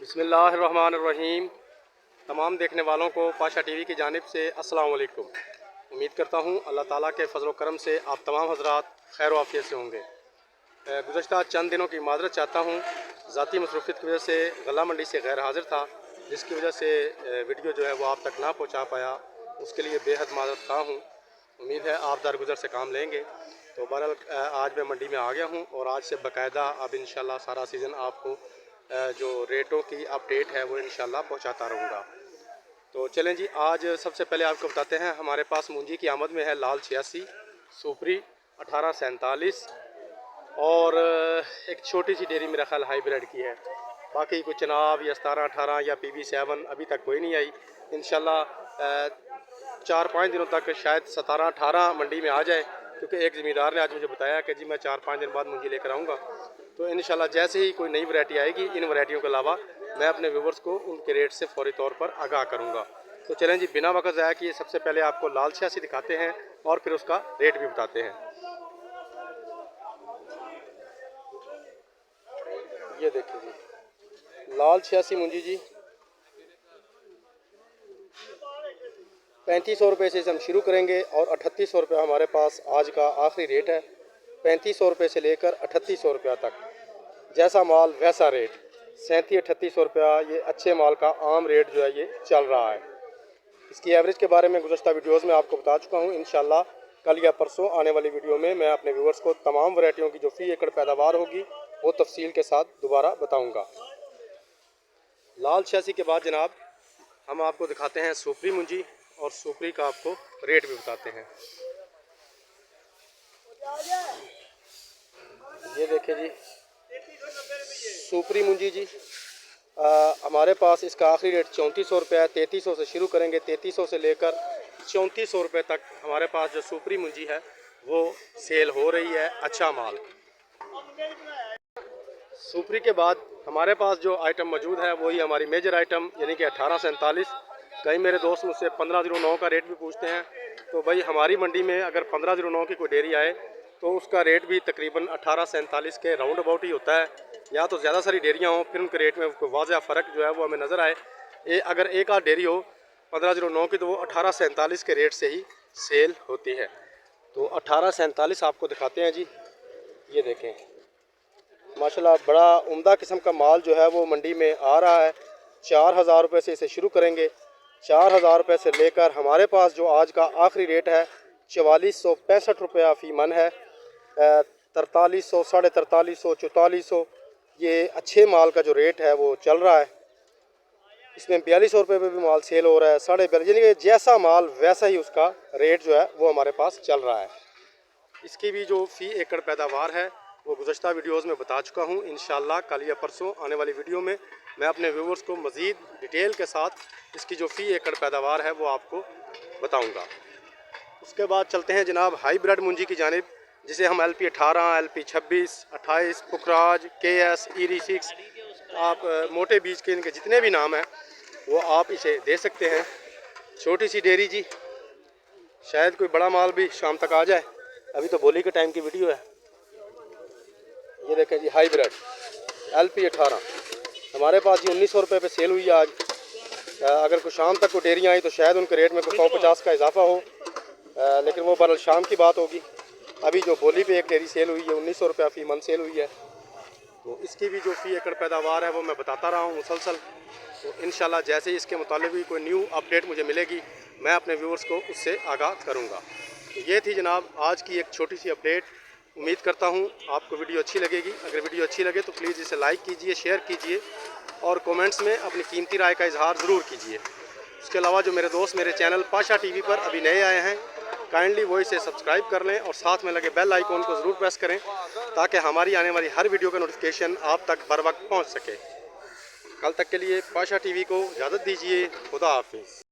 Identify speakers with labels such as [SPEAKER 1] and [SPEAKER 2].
[SPEAKER 1] बिस्मिल्लाहिर्रहमानिर्रहीम। तमाम देखने वालों को पाशा टीवी की जानिब से अस्सलाम वालेकुम। उम्मीद करता हूँ अल्लाह ताला के फजल करम से आप तमाम हजरात खैर आफियत से होंगे। गुज़श्ता चंद दिनों की माजरत चाहता हूँ, ज़ाती मसरूफियत की वजह से गला मंडी से गैर हाजिर था, जिसकी वजह से वीडियो जो है वो आप तक ना पहुँचा पाया। उसके लिए बेहद माजरत खा हूँ। उम्मीद है आप दरगुजर से काम लेंगे। तो बहरहाल आज मैं मंडी में आ गया हूँ और आज से बाकायदा अब इंशाल्लाह सारा सीज़न आपको जो रेटों की अपडेट है वो इंशाल्लाह पहुँचाता रहूँगा। तो चलें जी, आज सबसे पहले आपको बताते हैं हमारे पास मूंजी की आमद में है लाल 86, सुपरी 1847 और एक छोटी सी डेयरी मेरा ख्याल हाइब्रिड की है। बाकी कुछ चनाब या 17-18 या PB7 अभी तक कोई नहीं आई। इंशाल्लाह 4-5 दिनों तक शायद 17-18 मंडी में आ जाए, क्योंकि एक ज़मींदार ने आज मुझे बताया कि जी मैं 4-5 दिन बाद मूंजी लेकर आऊँगा। तो इंशाल्लाह जैसे ही कोई नई वैरायटी आएगी, इन वैरायटियों के अलावा मैं अपने व्यूवर्स को उनके रेट से फौरी तौर पर आगाह करूँगा। तो चलें जी, बिना वक्त ज़ाया किए सबसे पहले आपको लाल 86 दिखाते हैं और फिर उसका रेट भी बताते हैं। ये देखिए जी, लाल 86 मूंजी जी 3500 रुपये से हम शुरू करेंगे और 3800 रुपये हमारे पास आज का आखिरी रेट है। 3500 रुपये से लेकर 3800 रुपया तक, जैसा माल वैसा रेट। 3700-3800 रुपया ये अच्छे माल का आम रेट जो है ये चल रहा है। इसकी एवरेज के बारे में गुज़श्ता वीडियोज़ में आपको बता चुका हूँ। इंशाल्लाह कल या परसों आने वाली वीडियो में मैं अपने व्यूवर्स को तमाम वैरायटियों की जो फ़ी एकड़ पैदावार होगी वो तफसील के साथ दोबारा बताऊँगा। लाल 86 के बाद जनाब हम आपको दिखाते हैं सुपरी मूंजी और सुपरी का आपको रेट भी बताते हैं। ये देखिए जी, सुपरी मूंजी जी हमारे पास इसका आखिरी रेट 3400 रुपये है। 3300 से शुरू करेंगे, 3300 से लेकर 3400 रुपये तक हमारे पास जो सुपरी मूंजी है वो सेल हो रही है। अच्छा माल। सुपरी के बाद हमारे पास जो आइटम मौजूद है वही हमारी मेजर आइटम यानी कि 1847। कई मेरे दोस्त मुझसे 1509 का रेट भी पूछते हैं। तो भाई हमारी मंडी में अगर 1509 की कोई डेयरी आए तो उसका रेट भी तकरीबन 1847 के राउंड अबाउट ही होता है। या तो ज़्यादा सारी डेयरियाँ हों फिर उनके रेट में कोई वाज़ह फ़र्क जो है वो हमें नज़र आए। अगर एक आध डेयरी हो 1509 की तो वो 1847 के रेट से ही सेल होती है। तो 1847 आपको दिखाते हैं जी। ये देखें माशाल्लाह बड़ा उम्दा किस्म का माल जो है वो मंडी में आ रहा है। 4000 रुपये से इसे शुरू करेंगे। 4000 रुपये से लेकर हमारे पास जो आज का आखिरी रेट है 4465 रुपया फ़ी मन है। 4300, 4350, 4400 ये अच्छे माल का जो रेट है वो चल रहा है। इसमें 4200 रुपये पे भी माल सेल हो रहा है। 42.5 यानी कि जैसा माल वैसा ही उसका रेट जो है वो हमारे पास चल रहा है। इसकी भी जो फ़ी एकड़ पैदावार है वो गुज़श्ता वीडियोज़ में बता चुका हूँ। इंशाल्लाह कल या परसों आने वाली वीडियो में मैं अपने व्यूवर्स को मज़ीद डिटेल के साथ इसकी जो फ़ी एकड़ पैदावार है वो आपको बताऊँगा। उसके बाद चलते हैं जनाब हाईब्रिड मूंजी की जानिब, जिसे हम LP 18, LP 26, 28, पुखराज, KS, ERI 6 आप मोटे बीज के इनके जितने भी नाम हैं वो आप इसे दे सकते हैं। छोटी सी डेयरी जी, शायद कोई बड़ा माल भी शाम तक आ जाए। अभी तो बोली के टाइम की वीडियो है। ये देखें जी हाईब्रिड LP 18 हमारे पास ये 1900 रुपये पे सेल हुई है आज। अगर कोई शाम तक कोई डेयरियाँ आई तो शायद उनके रेट में कोई 150 का इजाफा हो, लेकिन वो बहरहाल शाम की बात होगी। अभी जो बोली पे एक डेयरी सेल हुई है 1900 रुपया फ़ी मन सेल हुई है। तो इसकी भी जो फ़ी एकड़ पैदावार है वो मैं बताता रहा हूँ मुसलसल। तो इंशाल्लाह जैसे ही इसके मुतालिक भी कोई न्यू अपडेट मुझे मिलेगी मैं अपने व्यूअर्स को उससे आगाह करूँगा। तो ये थी जनाब आज की एक छोटी सी अपडेट। उम्मीद करता हूँ आपको वीडियो अच्छी लगेगी। अगर वीडियो अच्छी लगे तो प्लीज़ इसे लाइक कीजिए, शेयर कीजिए और कमेंट्स में अपनी कीमती राय का इजहार ज़रूर कीजिए। उसके अलावा जो मेरे दोस्त मेरे चैनल पाशा टीवी पर अभी नए आए हैं, काइंडली वो इसे सब्सक्राइब कर लें और साथ में लगे बेल आइकॉन को ज़रूर प्रेस करें ताकि हमारी आने वाली हर वीडियो का नोटिफिकेशन आप तक बर वक्त पहुँच सके। कल तक के लिए पाशा टीवी को इजाज़त दीजिए। खुदा हाफिज़।